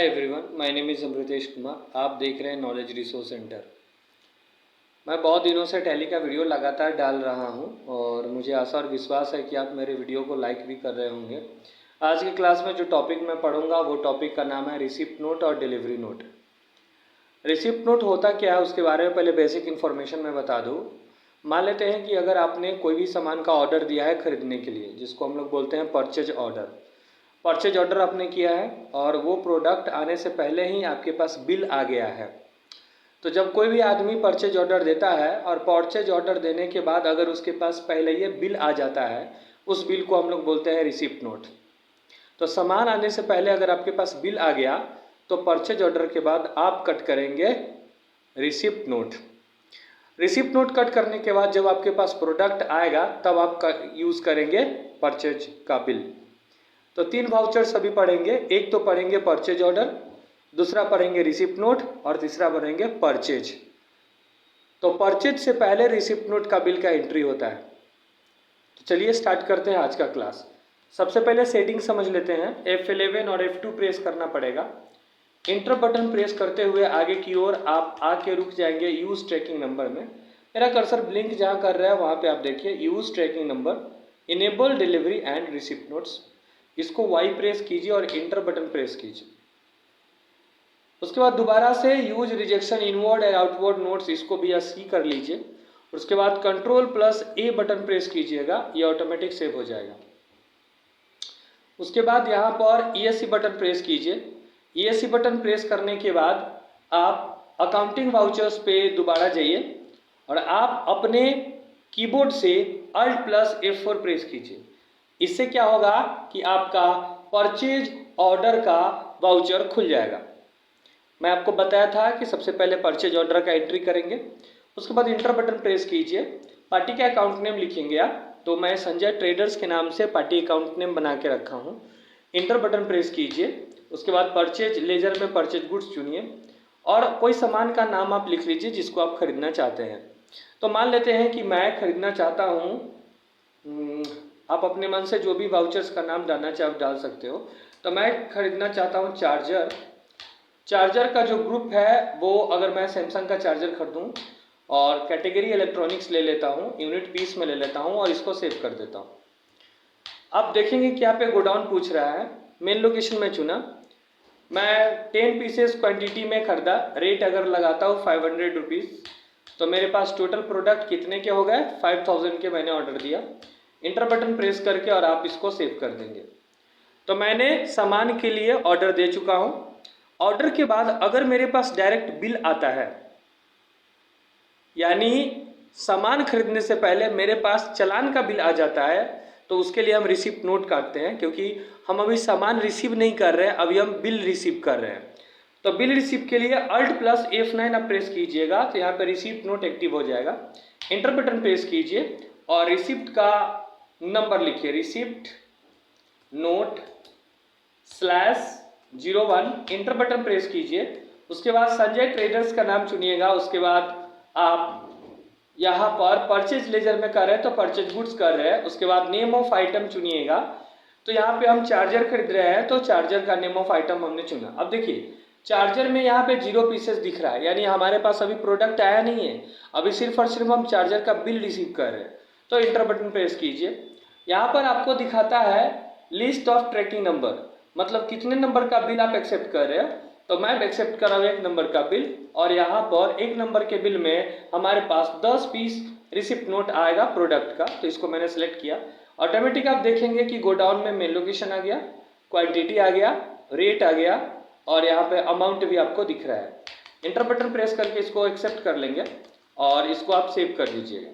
Hi everyone, my name is Amritesh Kumar. आप देख रहे हैं नॉलेज रिसोर्स सेंटर। मैं बहुत दिनों से टैली का वीडियो लगातार डाल रहा हूं और मुझे आशा और विश्वास है कि आप मेरे वीडियो को लाइक भी कर रहे होंगे। आज की क्लास में जो टॉपिक मैं पढ़ूंगा वो टॉपिक का नाम है रिसिप्ट नोट और डिलीवरी नोट। रिसिप्ट नोट होता क्या है उसके बारे में पहले बेसिक इन्फॉर्मेशन मैं बता दूँ। मान लेते हैं कि अगर आपने कोई भी सामान का ऑर्डर दिया है खरीदने के लिए, जिसको हम लोग बोलते हैं परचेज ऑर्डर आपने किया है और वो प्रोडक्ट आने से पहले ही आपके पास बिल आ गया है। तो जब कोई भी आदमी परचेज ऑर्डर देता है और परचेज ऑर्डर देने के बाद अगर उसके पास पहले ये बिल आ जाता है, उस बिल को हम लोग बोलते हैं रिसिप्ट नोट। तो सामान आने से पहले अगर आपके पास बिल आ गया तो परचेज ऑर्डर के बाद आप कट करेंगे receipt note. Receipt note cut करने के बाद जब आपके पास प्रोडक्ट आएगा तब आप यूज़ करेंगे परचेज का बिल। तो 3 वाउचर्स अभी पढ़ेंगे। एक तो पढ़ेंगे परचेज ऑर्डर, दूसरा पढ़ेंगे रिसिप्ट नोट और तीसरा पढ़ेंगे परचेज। तो परचेज से पहले रिसिप्ट नोट का बिल का एंट्री होता है। तो चलिए स्टार्ट करते हैं आज का क्लास। सबसे पहले सेटिंग समझ लेते हैं। F11 और F2 प्रेस करना पड़ेगा। इंटर बटन प्रेस करते हुए आगे की ओर आप आके रुक जाएंगे यूज ट्रैकिंग नंबर में। मेरा कर्सर ब्लिंक जहाँ कर रहा है वहाँ पे आप देखिए use tracking number, enable delivery and receipt notes. इसको वाई प्रेस कीजिए और इंटर बटन प्रेस कीजिए। उसके बाद दोबारा से use rejection inward and outward notes, इसको भी सी कर लीजिए। उसके बाद कंट्रोल प्लस ए बटन प्रेस कीजिएगा, ये ऑटोमेटिक सेव हो जाएगा। उसके बाद यहाँ पर ESC बटन प्रेस कीजिए। ESC बटन प्रेस करने के बाद आप अकाउंटिंग वाउचर्स पे दोबारा जाइए और आप अपने कीबोर्ड से Alt प्लस F4 प्रेस कीजिए। इससे क्या होगा कि आपका परचेज ऑर्डर का वाउचर खुल जाएगा। मैं आपको बताया था कि सबसे पहले परचेज ऑर्डर का एंट्री करेंगे, उसके बाद इंटर बटन प्रेस कीजिए। पार्टी का अकाउंट नेम लिखेंगे आप, तो मैं संजय ट्रेडर्स के नाम से पार्टी अकाउंट नेम बना के रखा हूँ। इंटर बटन प्रेस कीजिए। उसके बाद परचेज लेजर में परचेज गुड्स चुनिए और कोई सामान का नाम आप लिख लीजिए जिसको आप खरीदना चाहते हैं। तो मान लेते हैं कि मैं खरीदना चाहता हूँ, आप अपने मन से जो भी वाउचर्स का नाम डालना चाहे डाल सकते हो। तो मैं खरीदना चाहता हूँ चार्जर का जो ग्रुप है वो, अगर मैं सैमसंग का चार्जर खरीदूँ और कैटेगरी इलेक्ट्रॉनिक्स ले लेता हूँ, यूनिट पीस में ले लेता हूँ और इसको सेव कर देता हूँ। अब देखेंगे कि यहाँ पे गोडाउन पूछ रहा है। मेन लोकेशन में चुना, मैं 10 पीसेस क्वांटिटी में खरीदा, रेट अगर लगाता हूँ 500 रुपीज़, तो मेरे पास टोटल प्रोडक्ट कितने के हो गए, 5000 के मैंने ऑर्डर दिया। इंटर बटन प्रेस करके और आप इसको सेव कर देंगे। तो मैंने सामान के लिए ऑर्डर दे चुका हूँ। ऑर्डर के बाद अगर मेरे पास डायरेक्ट बिल आता है, यानी सामान खरीदने से पहले मेरे पास चालान का बिल आ जाता है, तो उसके लिए हम रिसिप्ट नोट काटते हैं, क्योंकि हम अभी सामान रिसीव नहीं कर रहे हैं, अभी हम बिल रिसीव कर रहे हैं। तो बिल रिसीव के लिए Alt प्लस F9 आप प्रेस कीजिएगा तो यहाँ पे रिसिप्ट नोट एक्टिव हो जाएगा। इंटर बटन प्रेस कीजिए और रिसिप्ट का नंबर लिखिए, receipt note /01। Inter button press कीजिए। उसके बाद संजय ट्रेडर्स का नाम चुनिएगा। उसके बाद आप यहाँ पर परचेज लेजर में कर रहे हैं तो परचेज गुड्स कर रहे हैं। उसके बाद नेम ऑफ आइटम चुनिएगा। तो यहाँ पे हम चार्जर खरीद रहे हैं तो चार्जर का नेम ऑफ आइटम हमने चुना। अब देखिए चार्जर में यहाँ पे 0 पीसेस दिख रहा है, यानी हमारे पास अभी प्रोडक्ट आया नहीं है, अभी सिर्फ और सिर्फ हम चार्जर का बिल रिसीव कर रहे हैं। तो इंटर बटन प्रेस कीजिए। यहाँ पर आपको दिखाता है लिस्ट ऑफ ट्रैकिंग नंबर, मतलब कितने नंबर का बिल आप एक्सेप्ट कर रहे हो। तो मैं एक्सेप्ट कर रहा हूँ 1 नंबर का बिल और यहाँ पर 1 नंबर के बिल में हमारे पास 10 पीस रिसिप्ट नोट आएगा प्रोडक्ट का, तो इसको मैंने सेलेक्ट किया। ऑटोमेटिक आप देखेंगे कि गोडाउन में मेन लोकेशन आ गया, क्वांटिटी आ गया, रेट आ गया और यहाँ पे अमाउंट भी आपको दिख रहा है। इंटर बटन प्रेस करके इसको एक्सेप्ट कर लेंगे और इसको आप सेव कर दीजिएगा।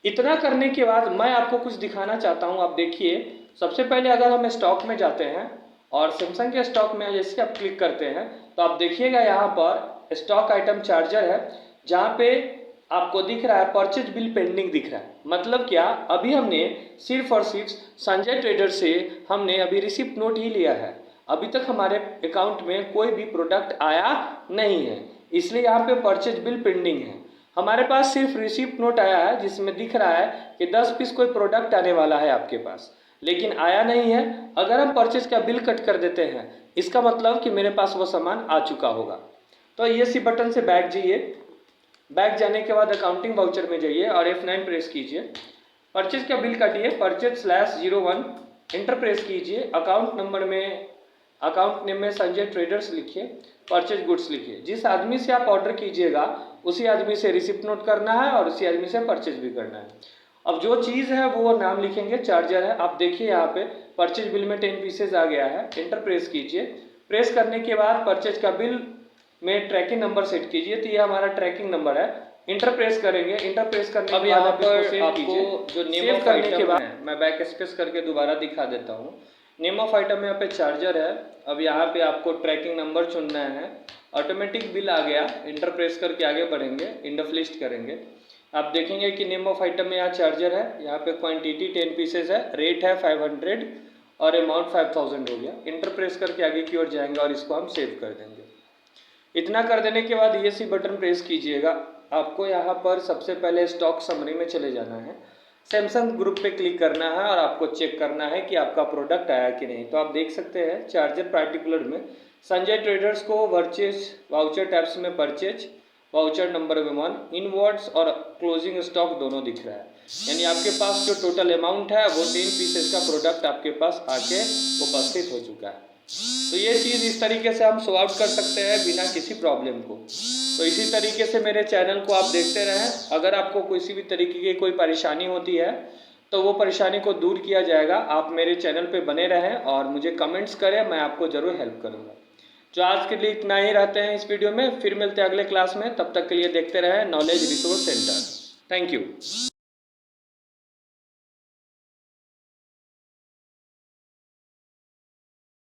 इतना करने के बाद मैं आपको कुछ दिखाना चाहता हूँ। आप देखिए, सबसे पहले अगर हम स्टॉक में जाते हैं और सैमसंग के स्टॉक में जैसे आप क्लिक करते हैं तो आप देखिएगा यहाँ पर स्टॉक आइटम चार्जर है, जहाँ पे आपको दिख रहा है परचेज बिल पेंडिंग दिख रहा है। मतलब क्या, अभी हमने सिर्फ और सिर्फ संजय ट्रेडर से हमने अभी रिसिप्ट नोट ही लिया है, अभी तक हमारे अकाउंट में कोई भी प्रोडक्ट आया नहीं है, इसलिए यहाँ पे परचेज बिल पेंडिंग है। हमारे पास सिर्फ रिसिप्ट नोट आया है जिसमें दिख रहा है कि 10 पीस कोई प्रोडक्ट आने वाला है आपके पास, लेकिन आया नहीं है। अगर हम परचेज का बिल कट कर देते हैं, इसका मतलब कि मेरे पास वो सामान आ चुका होगा। तो ESC बटन से बैक जाइए। बैक जाने के बाद अकाउंटिंग वाउचर में जाइए और F9 प्रेस कीजिए। परचेज का बिल काटिए, परचेज/01 इंटर प्रेस कीजिए। अकाउंट नेम में संजय ट्रेडर्स लिखिए, परचेज गुड्स लिखिए। जिस आदमी से आप ऑर्डर कीजिएगा उसी आदमी से रिसिप्ट नोट करना है और उसी आदमी से परचेज भी करना है। अब जो चीज़ है वो नाम लिखेंगे, चार्जर है। आप देखिए यहाँ पे परचेज बिल में 10 पीसेज आ गया है। इंटर प्रेस कीजिए। प्रेस करने के बाद परचेज का बिल में ट्रैकिंग नंबर सेट कीजिए, तो ये हमारा ट्रैकिंग नंबर है। इंटर प्रेस करेंगे। इंटर प्रेस करने के बाद यहाँ पर आपको जो नेम ऑफ करने के बाद मैं बैक स्पेस करके दोबारा दिखा देता हूँ। नेम ऑफ आइटम यहाँ पे चार्जर है। अब यहाँ पे आपको ट्रैकिंग नंबर चुनना है। ऑटोमेटिक बिल आ गया। इंटर प्रेस करके आगे बढ़ेंगे, इंड ऑफ लिस्ट करेंगे। आप देखेंगे कि नेम ऑफ आइटम में यहाँ चार्जर है, यहाँ पे क्वांटिटी 10 पीसेज है, रेट है 500 और अमाउंट 5000 हो गया। इंटर प्रेस करके आगे की ओर जाएंगे और इसको हम सेव कर देंगे। इतना कर देने के बाद ESC बटन प्रेस कीजिएगा। आपको यहाँ पर सबसे पहले स्टॉक समरी में चले जाना है। सैमसंग ग्रुप पे क्लिक करना है और आपको चेक करना है कि आपका प्रोडक्ट आया कि नहीं। तो आप देख सकते हैं चार्जर पार्टिकुलर में संजय ट्रेडर्स को परचेज वाउचर टैब्स में परचेज वाउचर नंबर 1 इनवर्ड्स और क्लोजिंग स्टॉक दोनों दिख रहा है। यानी आपके पास जो टोटल अमाउंट है वो 10 पीसेस का प्रोडक्ट आपके पास आके उपस्थित हो चुका है। तो ये चीज़ इस तरीके से हम सॉल्व कर सकते हैं बिना किसी प्रॉब्लम को। तो इसी तरीके से मेरे चैनल को आप देखते रहें। अगर आपको किसी भी तरीके की कोई परेशानी होती है तो वो परेशानी को दूर किया जाएगा। आप मेरे चैनल पे बने रहें और मुझे कमेंट्स करें, मैं आपको ज़रूर हेल्प करूँगा। जो आज के लिए इतना ही रहते हैं इस वीडियो में, फिर मिलते हैं अगले क्लास में। तब तक के लिए देखते रहें knowledge resource centre. Thank you.